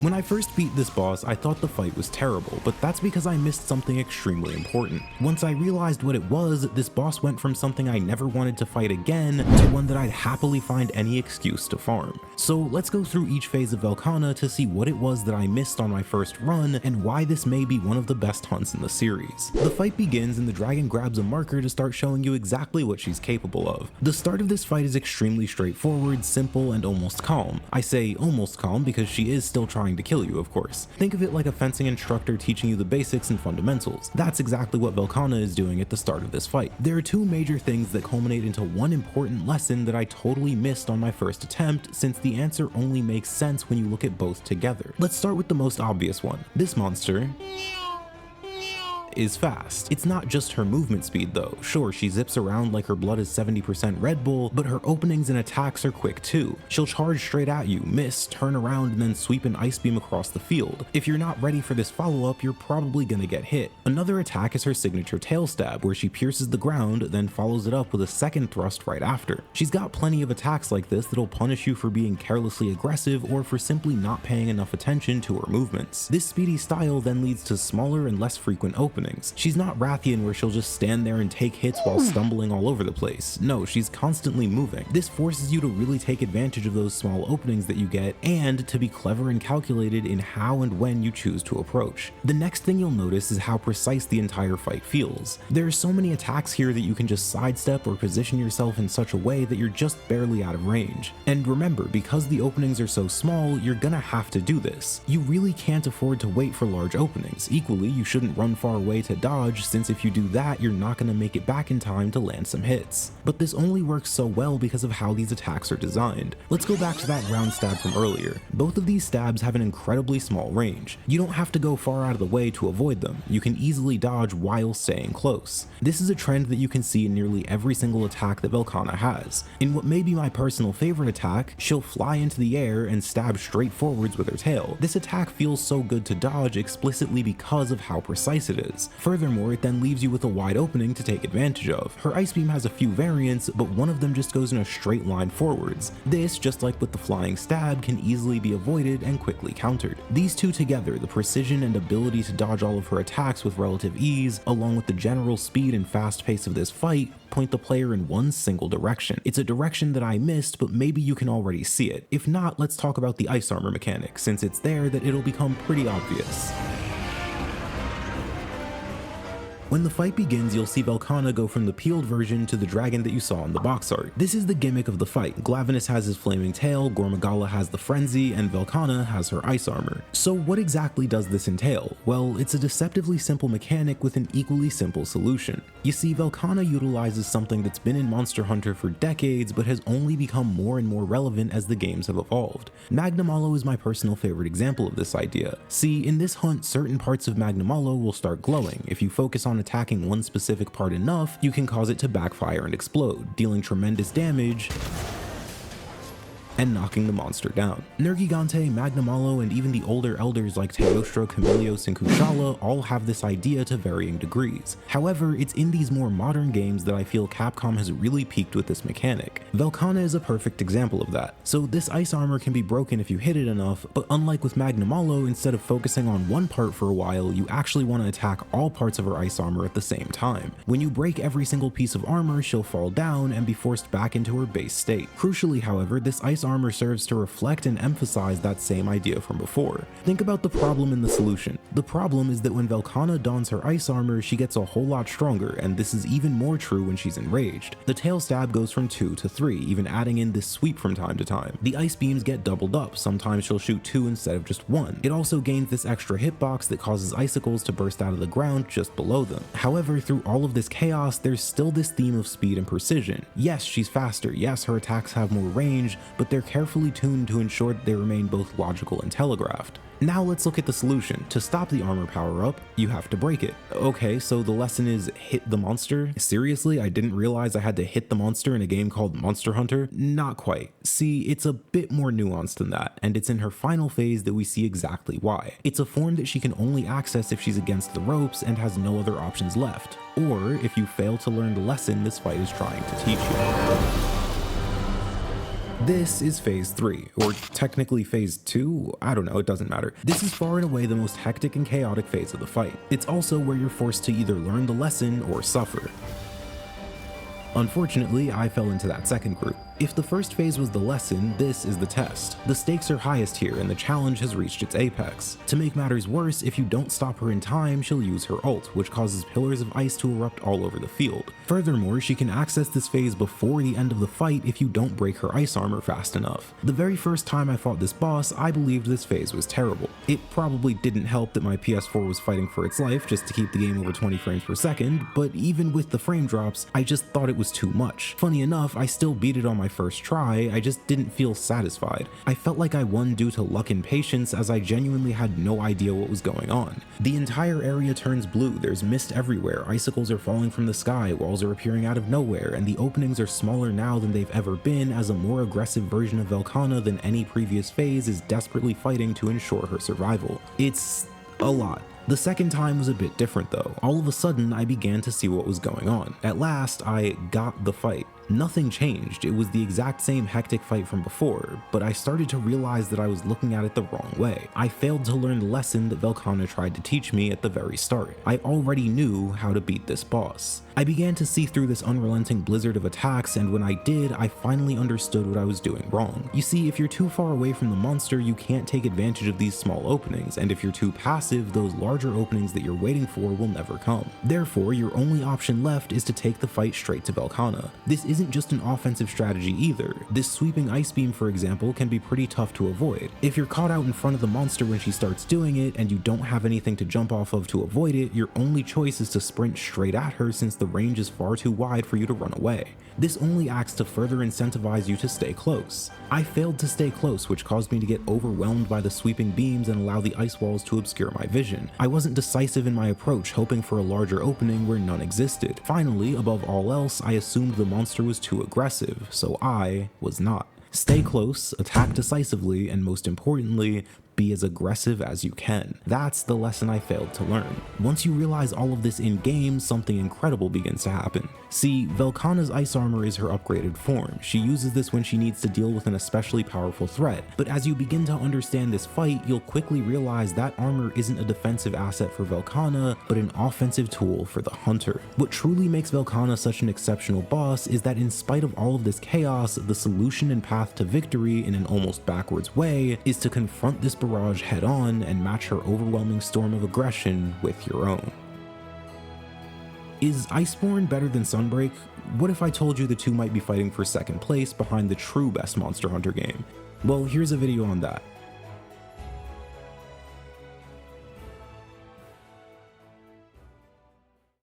When I first beat this boss, I thought the fight was terrible, but that's because I missed something extremely important. Once I realized what it was, this boss went from something I never wanted to fight again to one that I'd happily find any excuse to farm. So let's go through each phase of Velkhana to see what it was that I missed on my first run and why this may be one of the best hunts in the series. The fight begins and the dragon grabs a marker to start showing you exactly what she's capable of. The start of this fight is extremely straightforward, simple, and almost calm. I say almost calm because she is still trying to kill you, of course. Think of it like a fencing instructor teaching you the basics and fundamentals. That's exactly what Velkhana is doing at the start of this fight. There are two major things that culminate into one important lesson that I totally missed on my first attempt, since the answer only makes sense when you look at both together. Let's start with the most obvious one. This monster is fast. It's not just her movement speed though. Sure, she zips around like her blood is 70% Red Bull, but her openings and attacks are quick too. She'll charge straight at you, miss, turn around, and then sweep an ice beam across the field. If you're not ready for this follow-up, you're probably gonna get hit. Another attack is her signature tail stab, where she pierces the ground, then follows it up with a second thrust right after. She's got plenty of attacks like this that'll punish you for being carelessly aggressive or for simply not paying enough attention to her movements. This speedy style then leads to smaller and less frequent openings. She's not Rathian where she'll just stand there and take hits while stumbling all over the place. No, she's constantly moving. This forces you to really take advantage of those small openings that you get and to be clever and calculated in how and when you choose to approach. The next thing you'll notice is how precise the entire fight feels. There are so many attacks here that you can just sidestep or position yourself in such a way that you're just barely out of range. And remember, because the openings are so small, you're gonna have to do this. You really can't afford to wait for large openings. Equally, you shouldn't run far away to dodge, since if you do that, you're not going to make it back in time to land some hits. But this only works so well because of how these attacks are designed. Let's go back to that ground stab from earlier. Both of these stabs have an incredibly small range. You don't have to go far out of the way to avoid them. You can easily dodge while staying close. This is a trend that you can see in nearly every single attack that Velkhana has. In what may be my personal favorite attack, she'll fly into the air and stab straight forwards with her tail. This attack feels so good to dodge explicitly because of how precise it is. Furthermore, it then leaves you with a wide opening to take advantage of. Her ice beam has a few variants, but one of them just goes in a straight line forwards. This, just like with the flying stab, can easily be avoided and quickly countered. These two together, the precision and ability to dodge all of her attacks with relative ease, along with the general speed and fast pace of this fight, point the player in one single direction. It's a direction that I missed, but maybe you can already see it. If not, let's talk about the ice armor mechanic, since it's there that it'll become pretty obvious. When the fight begins, you'll see Velkhana go from the peeled version to the dragon that you saw in the box art. This is the gimmick of the fight. Glavenus has his flaming tail, Gormagala has the frenzy, and Velkhana has her ice armor. So what exactly does this entail? Well, it's a deceptively simple mechanic with an equally simple solution. You see, Velkhana utilizes something that's been in Monster Hunter for decades, but has only become more and more relevant as the games have evolved. Magnum Aloe is my personal favorite example of this idea. See, in this hunt, certain parts of Magnum Aloe will start glowing. If you focus on attacking one specific part enough, you can cause it to backfire and explode, dealing tremendous damage and knocking the monster down. Nergigante, Magnum Aloe, and even the older elders like Teostra, Camilios, and Kushala all have this idea to varying degrees. However, it's in these more modern games that I feel Capcom has really peaked with this mechanic. Velkhana is a perfect example of that. So this ice armor can be broken if you hit it enough, but unlike with Magnum Aloe, instead of focusing on one part for a while, you actually want to attack all parts of her ice armor at the same time. When you break every single piece of armor, she'll fall down and be forced back into her base state. Crucially, however, this ice armor serves to reflect and emphasize that same idea from before. Think about the problem and the solution. The problem is that when Velkhana dons her ice armor, she gets a whole lot stronger, and this is even more true when she's enraged. The tail stab goes from 2 to 3, even adding in this sweep from time to time. The ice beams get doubled up, sometimes she'll shoot 2 instead of just 1. It also gains this extra hitbox that causes icicles to burst out of the ground just below them. However, through all of this chaos, there's still this theme of speed and precision. Yes, she's faster, yes, her attacks have more range, but they're carefully tuned to ensure that they remain both logical and telegraphed. Now let's look at the solution. To stop the armor power up, you have to break it. Okay, so the lesson is hit the monster? Seriously, I didn't realize I had to hit the monster in a game called Monster Hunter? Not quite. See, it's a bit more nuanced than that, and it's in her final phase that we see exactly why. It's a form that she can only access if she's against the ropes and has no other options left, or if you fail to learn the lesson this fight is trying to teach you. This is phase 3, or technically phase 2, I don't know, it doesn't matter. This is far and away the most hectic and chaotic phase of the fight. It's also where you're forced to either learn the lesson or suffer. Unfortunately, I fell into that second group. If the first phase was the lesson, this is the test. The stakes are highest here and the challenge has reached its apex. To make matters worse, if you don't stop her in time, she'll use her ult, which causes pillars of ice to erupt all over the field. Furthermore, she can access this phase before the end of the fight if you don't break her ice armor fast enough. The very first time I fought this boss, I believed this phase was terrible. It probably didn't help that my PS4 was fighting for its life just to keep the game over 20 frames per second, but even with the frame drops, I just thought it was too much. Funny enough, I still beat it on my first try, I just didn't feel satisfied. I felt like I won due to luck and patience, as I genuinely had no idea what was going on. The entire area turns blue, there's mist everywhere, icicles are falling from the sky, walls are appearing out of nowhere, and the openings are smaller now than they've ever been, as a more aggressive version of Velkhana than any previous phase is desperately fighting to ensure her survival. It's a lot. The second time was a bit different though. All of a sudden, I began to see what was going on. At last, I got the fight. Nothing changed, it was the exact same hectic fight from before, but I started to realize that I was looking at it the wrong way. I failed to learn the lesson that Velkhana tried to teach me at the very start. I already knew how to beat this boss. I began to see through this unrelenting blizzard of attacks, and when I did, I finally understood what I was doing wrong. You see, if you're too far away from the monster, you can't take advantage of these small openings, and if you're too passive, those larger openings that you're waiting for will never come. Therefore, your only option left is to take the fight straight to Velkhana. This isn't just an offensive strategy either. This sweeping ice beam, for example, can be pretty tough to avoid. If you're caught out in front of the monster when she starts doing it, and you don't have anything to jump off of to avoid it, your only choice is to sprint straight at her since the range is far too wide for you to run away. This only acts to further incentivize you to stay close. I failed to stay close, which caused me to get overwhelmed by the sweeping beams and allow the ice walls to obscure my vision. I wasn't decisive in my approach, hoping for a larger opening where none existed. Finally, above all else, I assumed the monster was too aggressive, so I was not. Stay close, attack decisively, and most importantly, be as aggressive as you can. That's the lesson I failed to learn. Once you realize all of this in-game, something incredible begins to happen. See, Velkhana's ice armor is her upgraded form. She uses this when she needs to deal with an especially powerful threat, but as you begin to understand this fight, you'll quickly realize that armor isn't a defensive asset for Velkhana, but an offensive tool for the hunter. What truly makes Velkhana such an exceptional boss is that in spite of all of this chaos, the solution and path to victory in an almost backwards way is to confront this barrage head on and match her overwhelming storm of aggression with your own. Is Iceborne better than Sunbreak? What if I told you the two might be fighting for second place behind the true best Monster Hunter game? Well, here's a video on that.